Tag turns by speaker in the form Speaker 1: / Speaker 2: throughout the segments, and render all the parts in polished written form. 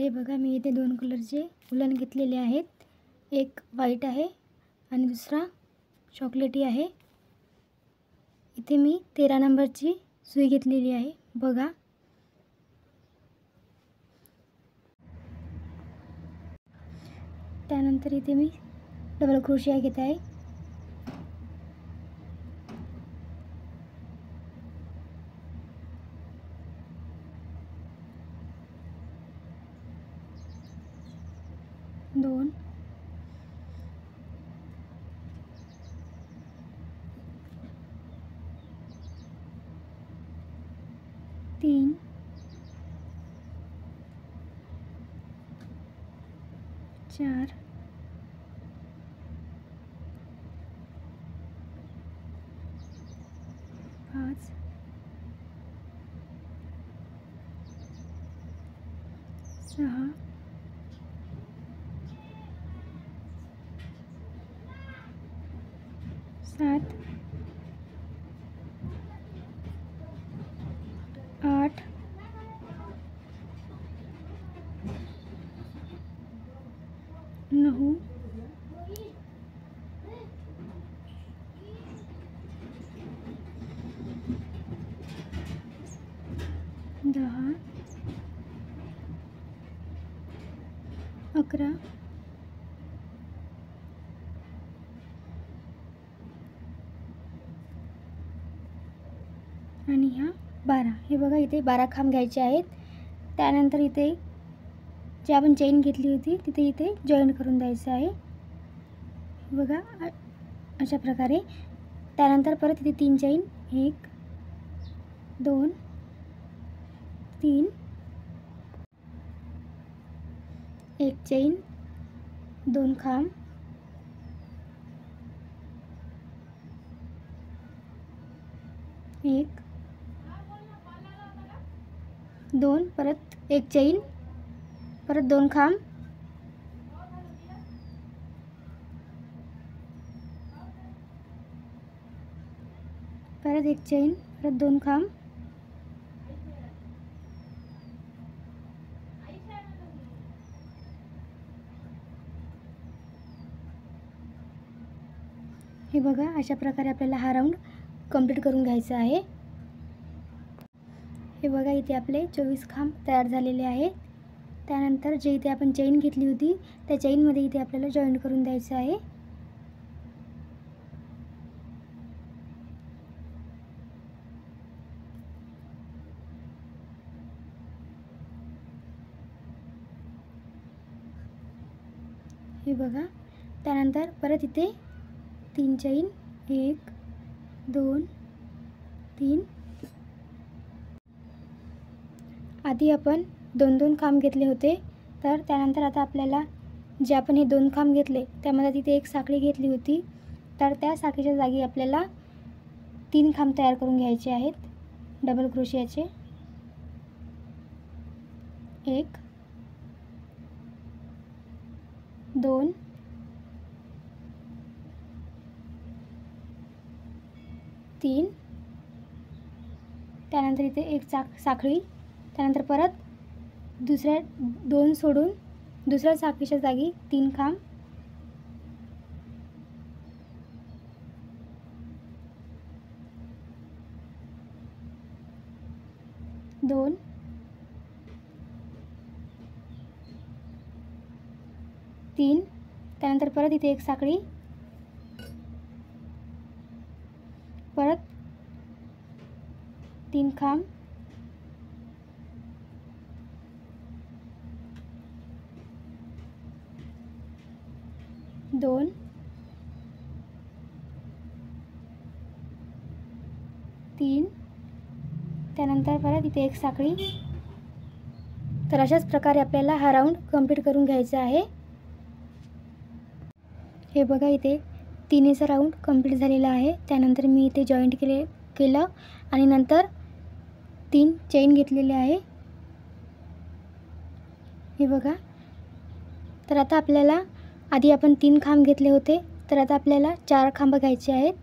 Speaker 1: हे बघा, मी इथे दोन कलरचे उलन घेतलेले आहेत. एक व्हाईट आहे आणि दुसरा चॉकलेटी आहे. इथे मी 13 नंबरची सुई घेतलेली आहे बघा. त्यानंतर इथे मी डबल क्रोशिया घेत आहे. दोन, तीन, चार, पाच, सहा, सात, 8, 9, 10, 11, आणि ह्या 12. हे बघा, इथे 12 खांब घ्यायचे आहेत. त्यानंतर इथे जी आपण चेन घेतली होती तिथे इथे जॉईंट करून द्यायचं आहे बघा, अशा प्रकारे. त्यानंतर परत इथे 3 चेन, 1, 2, 3, एक चेन, 2 खांब, एक, 2, परत एक चेन, परत 2 खांब, परत एक चेन, परत 2 खांब, हे बघा, अशा प्रकारे आपल्याला हा राऊंड कंप्लीट करून घ्यायचा आहे. हे बघा, इथे आपले 24 खांब तयार झालेले आहेत. त्यानंतर जे इथे आपण चेन घेतली होती त्या चेनमध्ये इथे आपल्याला जॉईंट करून द्यायचं आहे. हे बघा, त्यानंतर परत इथे 3 चेन, 1, 2, 3. आधी आपण 2-2 खांब घेतले होते. तर त्यानंतर आता आपल्याला जे आपण हे 2 खांब घेतले त्यामध्ये तिथे एक साखळी घेतली होती. तर त्या साखळीच्या जागी आपल्याला 3 खांब तयार करून घ्यायचे आहेत डबल क्रोशियाचे. 1, 2, 3. त्यानंतर इथे एक साखळी, त्यानंतर परत दुसऱ्या 2 सोडून दुसऱ्या साखळीच्या जागी 3 खांब, 2, 3. त्यानंतर परत इथे एक साखळी, परत 3 खांब, 2, 3. त्यानंतर परत इथे एक साखळी. तर अशाच प्रकारे आपल्याला हा राऊंड कंप्लीट करून घ्यायचा आहे. हे बघा, इथे 3चा राऊंड कंप्लीट झालेला आहे. त्यानंतर मी इथे जॉईंट केलं आणि नंतर 3 चेन घेतलेले आहे. हे बघा, तर आता आपल्याला आधी आपण 3 खांब घेतले होते, तर आता आपल्याला 4 खांब घ्यायचे आहेत.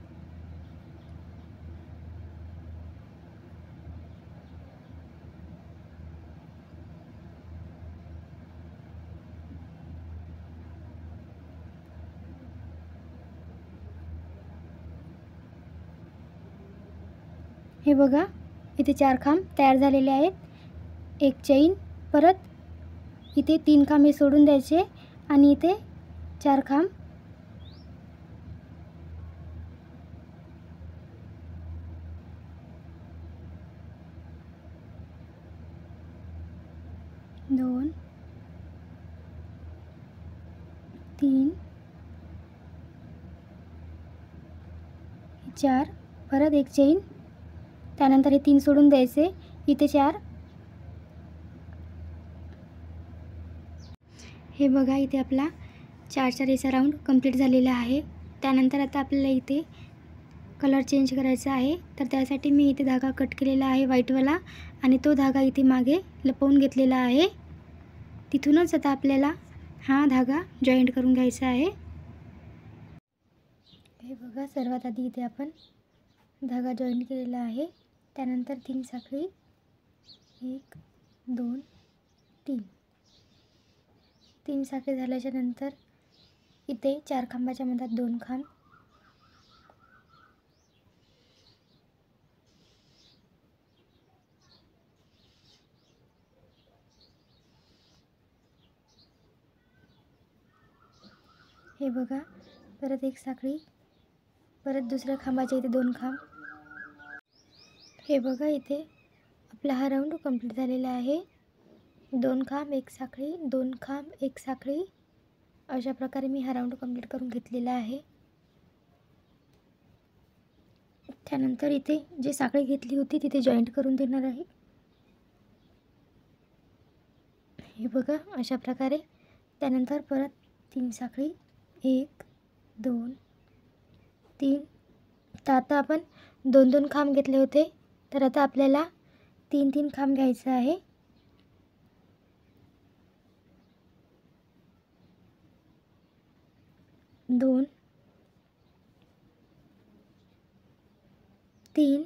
Speaker 1: हे बघा इथे 4 खांब तयार झालेले आहेत. एक चेन, परत इथे 3 खांब हे सोडून द्यायचे आणि इथे 4 खांब. दोन, 3, 4, परत एक चेन, त्यानंतर हे 3 सोडून द्यायचे, इथे 4. हे बघा इथे आपला 4 याचा राऊंड कंप्लीट झालेला आहे. त्यानंतर आता आपल्याला इथे कलर चेंज करायचा आहे. तर त्यासाठी मी इथे धागा कट केलेला आहे व्हाईटवाला आणि तो धागा इथे मागे लपवून घेतलेला आहे. तिथूनच आता आपल्याला हा धागा जॉईंट करून घ्यायचा आहे. हे बघा सर्वात आधी इथे आपण धागा जॉईंट केलेला आहे. त्यानंतर 3 साखळी, 1, 2, 3 साखळी झाल्याच्या नंतर इथे 4 खांबाच्या मधात 2 खांब, हे बघा परत एक साखळी, परत दुसऱ्या खांबाच्या इथे 2 खांब. हे बघा इथे आपला हा राऊंड कंप्लीट झालेला आहे. 2 खांब, 1 साखळी, 2 खांब, 1 साखळी, अशा प्रकारे मी हा राऊंड कंप्लीट करून घेतलेला आहे. त्यानंतर इथे जी साखळी घेतली होती तिथे जॉईंट करून देणार आहे. हे बघा अशा प्रकारे. त्यानंतर परत 3 साखळी, 1, 2, 3. तर आता आपण 2-2 खांब घेतले होते, तर आता आपल्याला 3-3 खांब घ्यायचं आहे. दोन, 3,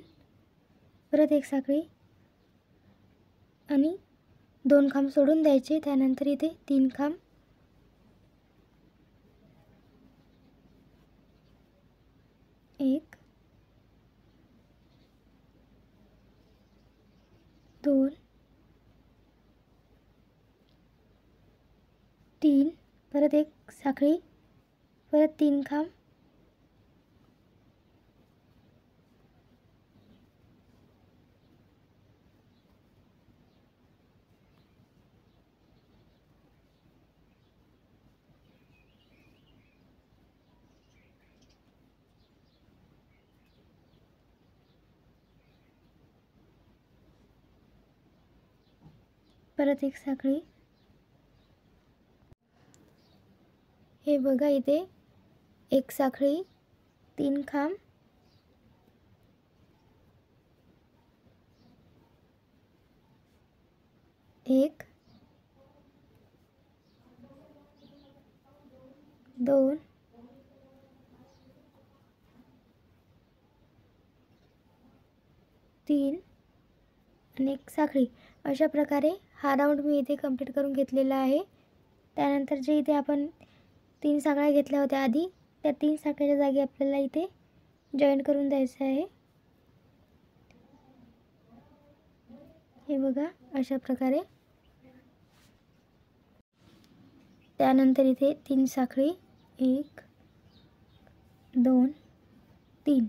Speaker 1: परत 1 साखळी आणि 2 खांब सोडून द्यायचे. त्यानंतर इथे 3 खांब, 1, 2, 3, परत 1 साखळी, परत 3 खांब, परत 1 साखळी. हे बघा इथे 1 साखळी, 3 खांब, 1, 2, 3 आणि 1 साखळी. अशा प्रकारे हा राऊंड मी इथे कंप्लीट करून घेतलेला आहे. त्यानंतर जे इथे आपण 3 साखळ्या घेतल्या होत्या आधी, त्या 3 साखळ्याच्या जागी आपल्याला इथे जॉईंट करून द्यायचं आहे. हे बघा अशा प्रकारे. त्यानंतर इथे 3 साखळी, 1, 2, 3.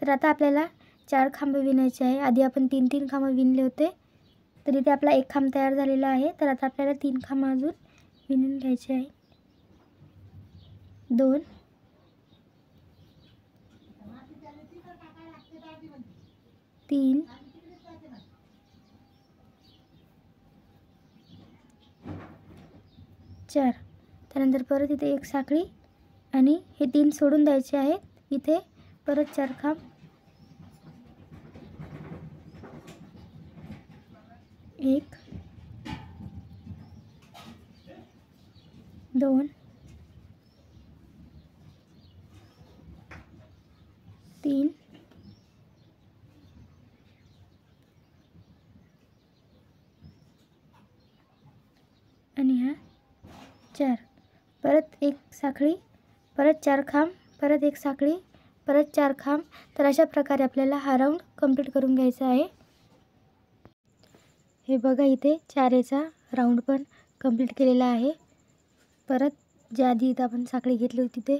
Speaker 1: तर आता आपल्याला 4 खांब विणायचे आहे. आधी आपण 3-3 खांब विणले होते, तर इथे आपला 1 खांब तयार झालेला आहे. तर आता आपल्याला 3 खांब अजून विणून घ्यायचे आहे. 2, 3, 4. त्यानंतर परत इथे 1 साखळी आणि हे 3 सोडून द्यायचे आहेत. इथे परत 4 खांब, 1, 2, 3, आणि हा 4. परत 1 साखळी, परत 4 खांब, परत 1 साखळी, परत 4 खांब. तर अशा प्रकारे आपल्याला हा राऊंड कंप्लीट करून घ्यायचा आहे. हे बघा इथे 4 राऊंड पण कंप्लीट केलेला आहे. परत ज्या आधी इथं आपण साखळी घेतली होती ते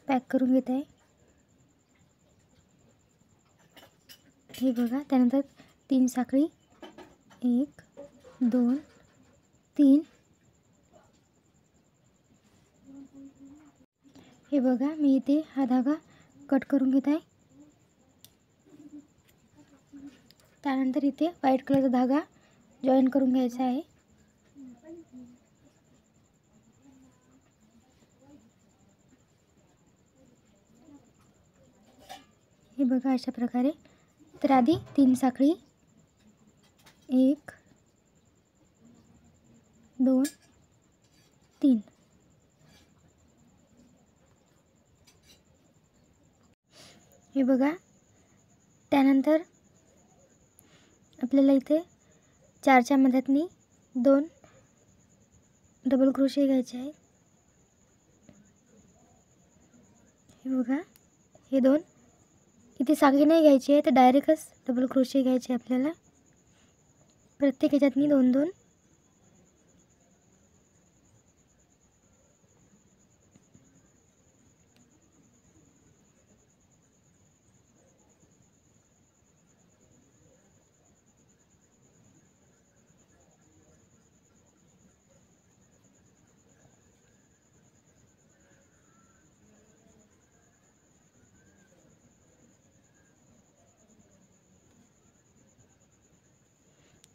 Speaker 1: पॅक करून घेत आहे. हे बघा त्यानंतर 3 साखळी 1 2 3. हे बघा मी इथे हा धागा कट करून घेत आहे. त्यानंतर इथे व्हाईट कलरचा धागा जॉईन करून घ्यायचा आहे. हे बघा अशा प्रकारे. तर आधी 3 साखळी 1 2 3. हे बघा त्यानंतर आपल्याला इथे 4च्या मध्यातनी 2 डबल क्रोशे घ्यायचे आहेत. हे बघा हे 2 इथे साखळी नाही घ्यायची आहे, तर डायरेक्टच डबल क्रोशे घ्यायचे आपल्याला. प्रत्येक ह्याच्यातनी 2-2.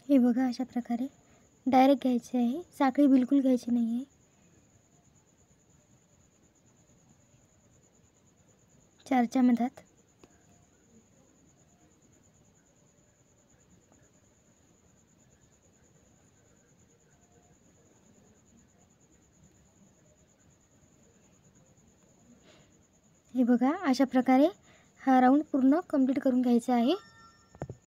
Speaker 1: हे बघा अशा प्रकारे डायरेक्ट घ्यायचे आहे, साखळी बिलकुल घ्यायची नाही आहे. 4च्या मध्यात. हे बघा अशा प्रकारे हा राऊंड पूर्ण कंप्लीट करून घ्यायचा आहे.